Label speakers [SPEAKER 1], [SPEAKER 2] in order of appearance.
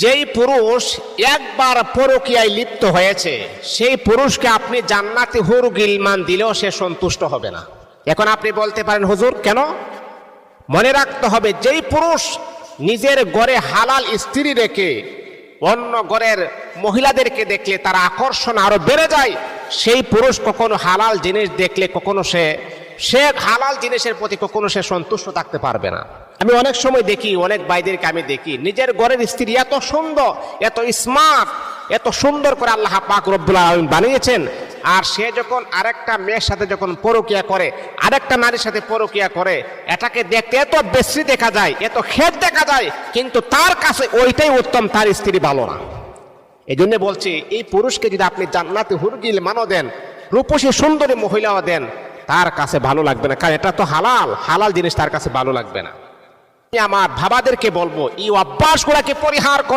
[SPEAKER 1] যেই পুরুষ একবার পরকীয়ায় লিপ্ত হয়েছে সেই পুরুষকে আপনি জান্নাতি হুর গিলমান দিলেও সে সন্তুষ্ট হবে না। এখন আপনি বলতে পারেন হুজুর কেন? মনে রাখতে হবে, যেই পুরুষ নিজের ঘরে হালাল স্ত্রী রেখে অন্য ঘরের মহিলাদেরকে দেখলে তার আকর্ষণ আরো বেড়ে যায়, সেই পুরুষ কখনো হালাল জিনিস দেখলে কখনো সে হালাল জিনিসের প্রতি কখনো সে সন্তুষ্ট থাকতে পারবে না। আমি অনেক সময় দেখি, অনেক ভাইদেরকে আমি দেখি, নিজের ঘরের স্ত্রী এত সুন্দর, এত স্মার্ট, এত সুন্দর করে আল্লাহ পাক রব্বুল আলামিন বানিয়েছেন, আর সে যখন আরেকটা মেয়ের সাথে যখন পরকীয়া করে, আরেকটা নারীর সাথে পরকীয়া করে, এটাকে দেখতে এত বেশি দেখা যায়, এত খেত দেখা যায়, কিন্তু তার কাছে ওইটাই উত্তম, তার স্ত্রী ভালো না। এই জন্য বলছি, এই পুরুষকে যদি আপনি জান্নাতি হুর গিলমানও দেন, রূপসী সুন্দরী মহিলাও দেন, তার কাছে ভালো লাগবে না, কারণ এটা তো হালাল জিনিস তার কাছে ভালো লাগবে না। আমার বাবাদেরকে বলবো, এই অভ্যাসগুলোকে পরিহার করো।